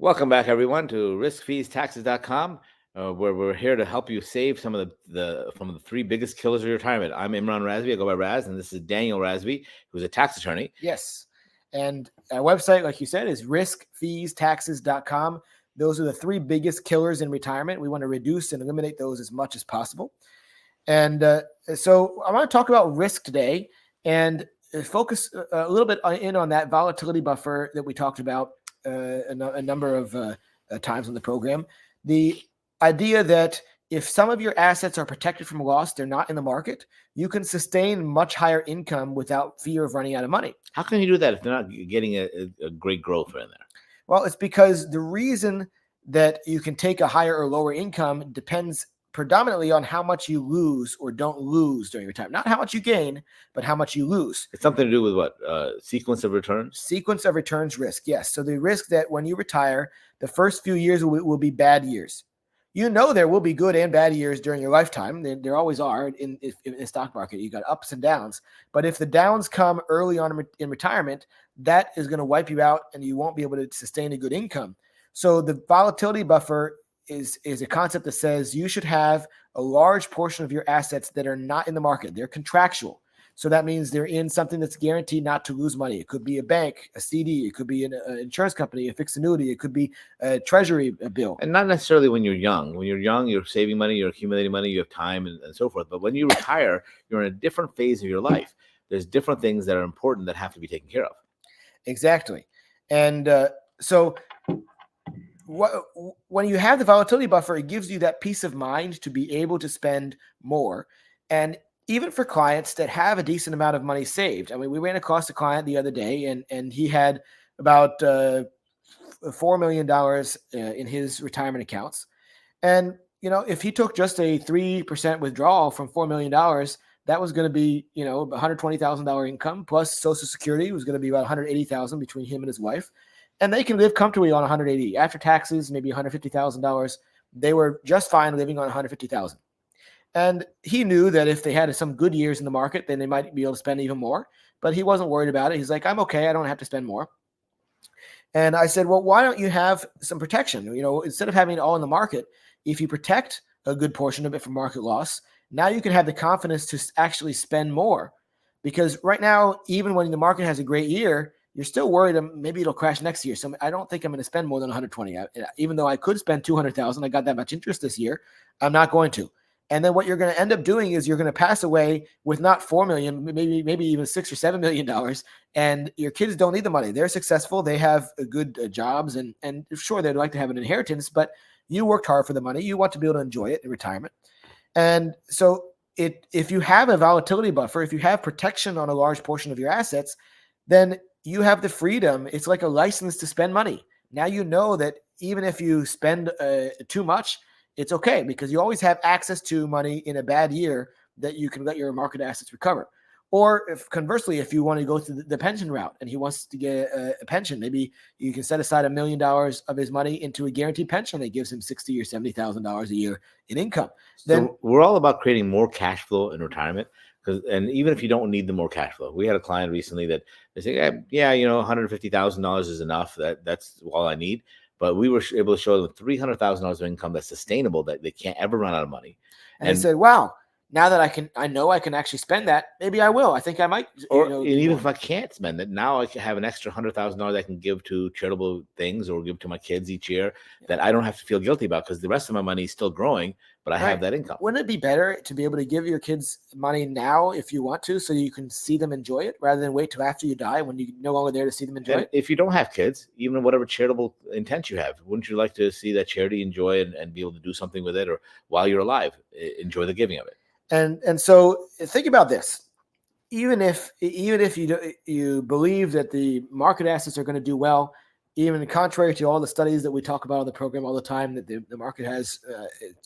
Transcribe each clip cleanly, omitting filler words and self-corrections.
Welcome back, everyone, to riskfeestaxes.com, where we're here to help you save some of the three biggest killers of your retirement. I'm Imran Razvi. I go by Raz, and this is Daniel Razvi, who's a tax attorney. Yes. And our website, like you said, is riskfeestaxes.com. Those are the three biggest killers in retirement. We want to reduce and eliminate those as much as possible. And so I want to talk about risk today and focus a little bit in on that volatility buffer that we talked about a number of times on the program. The idea that if some of your assets are protected from loss, they're not in the market, you can sustain much higher income without fear of running out of money. How can you do that if they're not getting a great growth in there? Well, it's because the reason that you can take a higher or lower income depends predominantly on how much you lose or don't lose during your time. Not how much you gain, but how much you lose. It's something to do with what? Sequence of returns? Sequence of returns risk, yes. So the risk that when you retire, the first few years will be bad years. You know there will be good and bad years during your lifetime. There always are in the stock market. You got ups and downs. But if the downs come early on in retirement, that is going to wipe you out and you won't be able to sustain a good income. So the volatility buffer is a concept that says you should have a large portion of your assets that are not in the market. They're contractual. So that means they're in something that's guaranteed not to lose money. It could be a bank, a CD, it could be an insurance company, a fixed annuity, it could be a treasury bill. And not necessarily when you're young. When you're young, you're saving money, you're accumulating money, you have time and so forth. But when you retire, you're in a different phase of your life. There's different things that are important that have to be taken care of. Exactly. And so when you have the volatility buffer, it gives you that peace of mind to be able to spend more. And even for clients that have a decent amount of money saved. I mean, we ran across a client the other day and he had about $4 million in his retirement accounts. And, you know, if he took just a 3% withdrawal from $4 million, that was going to be, you know, $120,000 income plus Social Security was going to be about $180,000 between him and his wife. And they can live comfortably on $180,000 after taxes, maybe $150,000. They were just fine living on $150,000. And he knew that if they had some good years in the market, then they might be able to spend even more. But he wasn't worried about it. He's like, I'm okay. I don't have to spend more. And I said, well, why don't you have some protection? You know, instead of having it all in the market, if you protect a good portion of it from market loss, now you can have the confidence to actually spend more. Because right now, even when the market has a great year, you're still worried maybe it'll crash next year. So I don't think I'm going to spend more than 120. Even though I could spend 200,000, I got that much interest this year. I'm not going to. And then what you're going to end up doing is you're going to pass away with not $4 million, maybe even $6 or $7 million. And your kids don't need the money. They're successful. They have good jobs. And sure, they'd like to have an inheritance, but you worked hard for the money. You want to be able to enjoy it in retirement. And so if you have a volatility buffer, if you have protection on a large portion of your assets, then you have the freedom. It's like a license to spend money. Now you know that even if you spend too much, it's okay because you always have access to money in a bad year that you can let your market assets recover. Or if conversely, if you want to go through the pension route and he wants to get a pension, maybe you can set aside $1 million of his money into a guaranteed pension that gives him $60,000 or $70,000 a year in income. Then so we're all about creating more cash flow in retirement. And even if you don't need the more cash flow, we had a client recently that they say, yeah, you know, $150,000 is enough. That's all I need. But we were able to show them $300,000 of income that's sustainable, that they can't ever run out of money. And they said, wow, now that I know I can actually spend that, maybe I will. I think I might. Or even if I can't spend it, now I can have an extra $100,000 I can give to charitable things or give to my kids each year that I don't have to feel guilty about because the rest of my money is still growing, but I have that income. Wouldn't it be better to be able to give your kids money now if you want to, so you can see them enjoy it rather than wait till after you die when you're no longer there to see them enjoy it? If you don't have kids, even whatever charitable intent you have, wouldn't you like to see that charity enjoy and be able to do something with it, or while you're alive, enjoy the giving of it? And so think about this. Even if you believe that the market assets are going to do well, even contrary to all the studies that we talk about on the program all the time, that the market has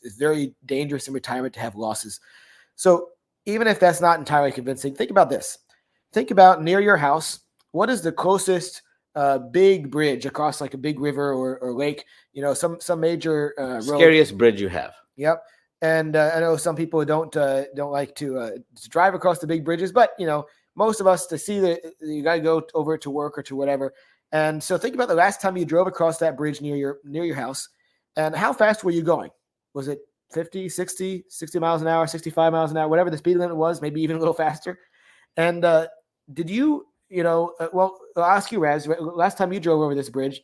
it's very dangerous in retirement to have losses. So even if that's not entirely convincing, think about this. Think about near your house. What is the closest big bridge across like a big river or lake? You know, some major scariest bridge you have. Yep. And I know some people don't like to drive across the big bridges, but you know, most of us to see that you got to go over to work or to whatever. And so think about the last time you drove across that bridge near your house, and how fast were you going? Was it 50, 60, 60 miles an hour, 65 miles an hour, whatever the speed limit was, maybe even a little faster? And did you, well, I'll ask you, Raz, last time you drove over this bridge,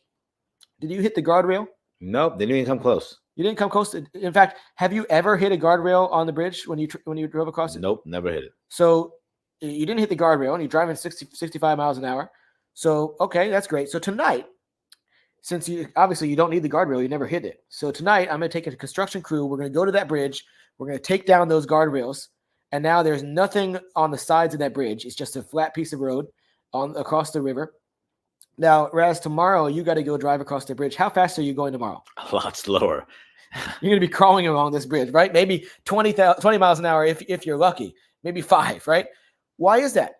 did you hit the guardrail? Nope, they didn't even come close. You didn't come close to, in fact, have you ever hit a guardrail on the bridge when you drove across it? Nope, never hit it. So you didn't hit the guardrail and you're driving 60, 65 miles an hour. So, okay, that's great. So tonight, since you obviously you don't need the guardrail, you never hit it. So tonight I'm going to take a construction crew. We're going to go to that bridge. We're going to take down those guardrails. And now there's nothing on the sides of that bridge. It's just a flat piece of road across the river. Now, Raz, tomorrow you got to go drive across the bridge. How fast are you going tomorrow? A lot slower. You're going to be crawling along this bridge, right? Maybe 20 miles an hour if you're lucky. Maybe 5, right? Why is that?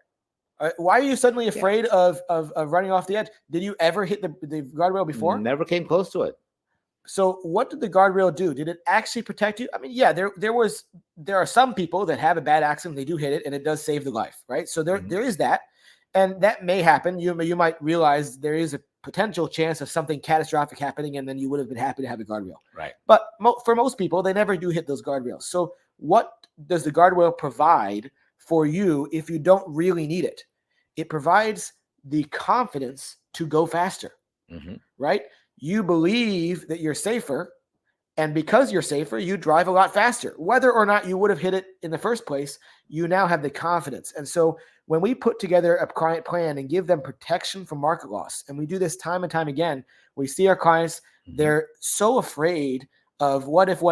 Why are you suddenly afraid of running off the edge? Did you ever hit the guardrail before? Never came close to it. So what did the guardrail do? Did it actually protect you? I mean, yeah, there are some people that have a bad accident, they do hit it, and it does save the life, right? So there is that, and that may happen. You might realize there is a potential chance of something catastrophic happening, and then you would have been happy to have a guardrail. Right. But for most people, they never do hit those guardrails. So what does the guardrail provide for you if you don't really need it? It provides the confidence to go faster, right? You believe that you're safer, and because you're safer, you drive a lot faster. Whether or not you would have hit it in the first place, you now have the confidence. And so when we put together a client plan and give them protection from market loss, and we do this time and time again, we see our clients, they're so afraid of what if,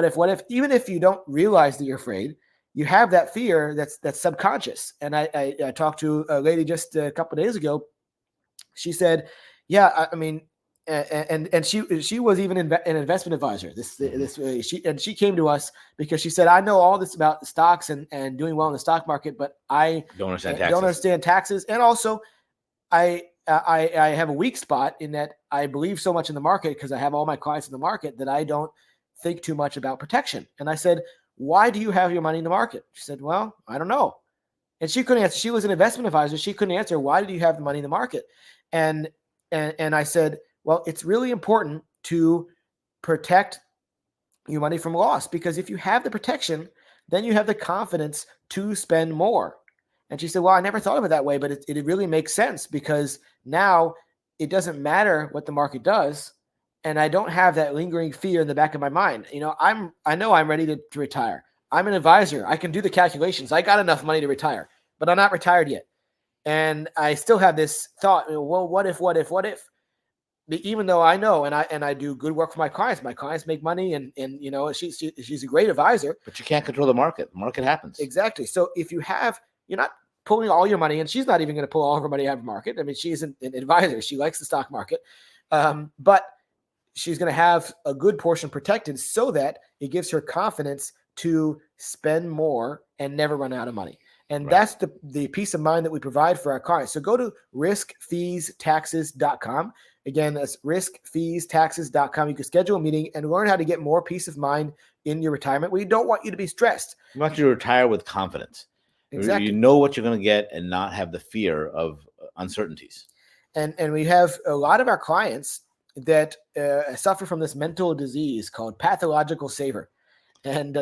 even if you don't realize that you're afraid, you have that fear that's subconscious. And I talked to a lady just a couple of days ago. She said, yeah, I mean, and she was even an investment advisor. She came to us because she said, I know all this about the stocks and doing well in the stock market, but I don't understand taxes. And also I have a weak spot in that I believe so much in the market because I have all my clients in the market that I don't think too much about protection. And I said, why do you have your money in the market? She said, well, I don't know. And she couldn't answer. She was an investment advisor. She couldn't answer, why do you have the money in the market? And I said, well, it's really important to protect your money from loss, because if you have the protection, then you have the confidence to spend more. And she said, well, I never thought of it that way, but it really makes sense, because now it doesn't matter what the market does. And I don't have that lingering fear in the back of my mind. I know I'm ready to retire. I'm an advisor. I can do the calculations. I got enough money to retire, but I'm not retired yet. And I still have this thought, well, what if? Even though I know, and I do good work for my clients make money, and she's a great advisor. But you can't control the market. The market happens. Exactly. So if you're not pulling all your money, and she's not even going to pull all of her money out of the market. I mean, she's an advisor. She likes the stock market. But she's going to have a good portion protected so that it gives her confidence to spend more and never run out of money. And that's the peace of mind that we provide for our clients. So go to riskfeestaxes.com. Again, that's riskfeestaxes.com. You can schedule a meeting and learn how to get more peace of mind in your retirement. We don't want you to be stressed. We want you to retire with confidence. Exactly. You know what you're going to get and not have the fear of uncertainties. And we have a lot of our clients that suffer from this mental disease called pathological saver, and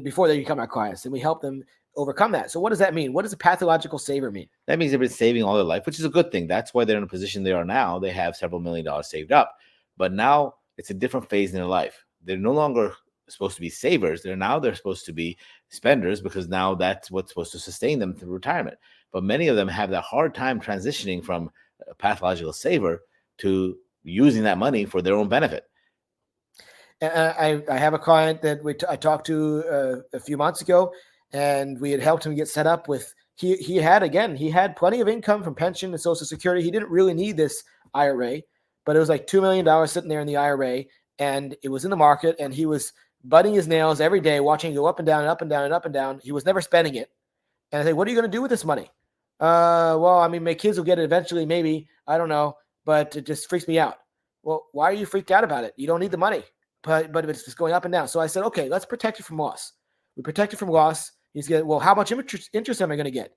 before they become our clients, and we help them overcome that. So what does that mean? What does a pathological saver mean? That means they've been saving all their life, which is a good thing. That's why they're in a position they are now. They have several $1 million saved up, but now it's a different phase in their life. They're no longer supposed to be savers. They're supposed to be spenders, because now that's what's supposed to sustain them through retirement. But many of them have that hard time transitioning from a pathological saver to using that money for their own benefit. I have a client that I talked to a few months ago, and we had helped him get set up with, he had plenty of income from pension and Social Security. He didn't really need this IRA, but it was like $2 million sitting there in the IRA, and it was in the market, and he was butting his nails every day, watching it go up and down and up and down and up and down. He was never spending it. And I said, what are you going to do with this money? Well, I mean, my kids will get it eventually, maybe. I don't know, but it just freaks me out. Well, why are you freaked out about it? You don't need the money, but it's just going up and down. So I said, okay, let's protect you from loss. We protect you from loss. He's getting, well, how much interest am I going to get?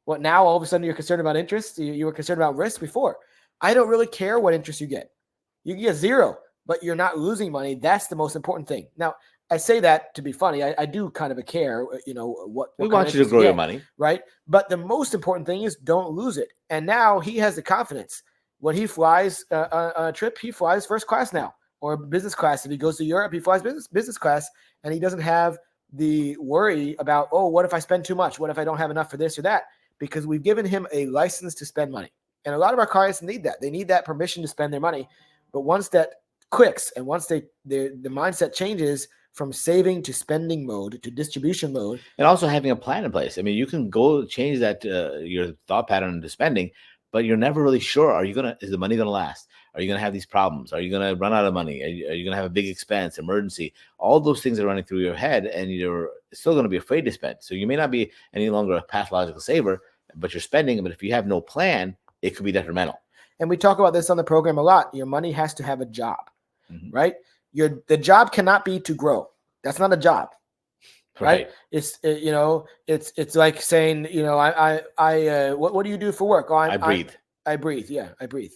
What, now all of a sudden you're concerned about interest? You were concerned about risk before. I don't really care what interest you get. You can get zero, but you're not losing money. That's the most important thing. Now, I say that to be funny. I do kind of care, what We kind of want you to interest grow your get, money. right? But the most important thing is don't lose it. And now he has the confidence. When he flies on a trip, he flies first class now, or business class. If he goes to Europe, he flies business class, and he doesn't have the worry about, oh, what if I spend too much? What if I don't have enough for this or that? Because we've given him a license to spend money. And a lot of our clients need that. They need that permission to spend their money. But once that clicks and once the mindset changes from saving to spending mode to distribution mode, And also having a plan in place. I mean, you can go change that your thought pattern into spending, but you're never really sure. Is the money gonna last? Are you gonna have these problems? Are you gonna run out of money? Are you gonna have a big expense, emergency? All those things are running through your head, and you're still gonna be afraid to spend. So you may not be any longer a pathological saver, but you're spending. But if you have no plan, it could be detrimental. And we talk about this on the program a lot. Your money has to have a job, Mm-hmm. right? The job cannot be to grow. That's not a job, right? Right. It's like saying, what do you do for work? Oh, I breathe. I breathe. Yeah, I breathe.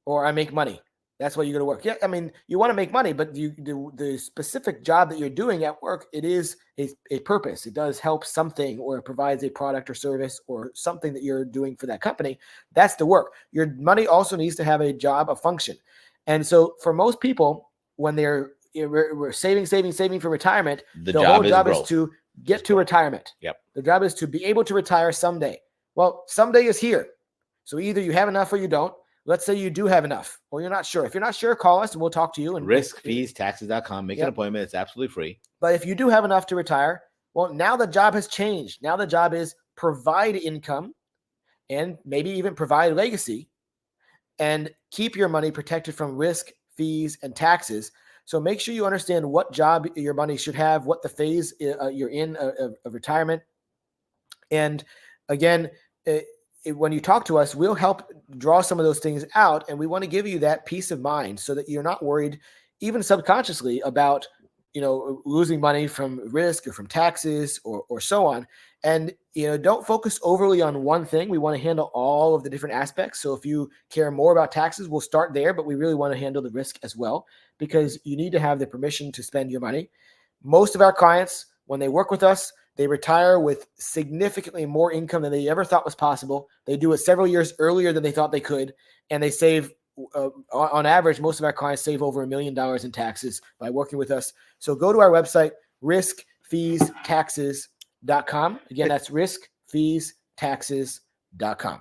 Or I make money. That's why you go to work. Yeah, I mean, you want to make money, but the specific job that you're doing at work, it is a purpose. It does help something, or it provides a product or service or something that you're doing for that company. That's the work. Your money also needs to have a job, a function. And so for most people, when we're saving for retirement, the whole job is to get to retirement. Yep. The job is to be able to retire someday. Well, someday is here. So either you have enough or you don't. Let's say you do have enough, or you're not sure. If you're not sure, call us and we'll talk to you. And riskfeestaxes.com. Make an appointment. It's absolutely free. But if you do have enough to retire, well, now the job has changed. Now the job is provide income and maybe even provide legacy and keep your money protected from risk, fees, and taxes. So make sure you understand what job your money should have, what the phase you're in of retirement. And again, when you talk to us, we'll help draw some of those things out. And we want to give you that peace of mind so that you're not worried, even subconsciously, about losing money from risk or from taxes or so on. And don't focus overly on one thing. We want to handle all of the different aspects. So if you care more about taxes, we'll start there, but we really want to handle the risk as well, because you need to have the permission to spend your money. Most of our clients, when they work with us, they retire with significantly more income than they ever thought was possible. They do it several years earlier than they thought they could, and they save. On average, most of our clients save over $1 million in taxes by working with us. So go to our website, riskfeestaxes.com. Again, that's riskfeestaxes.com.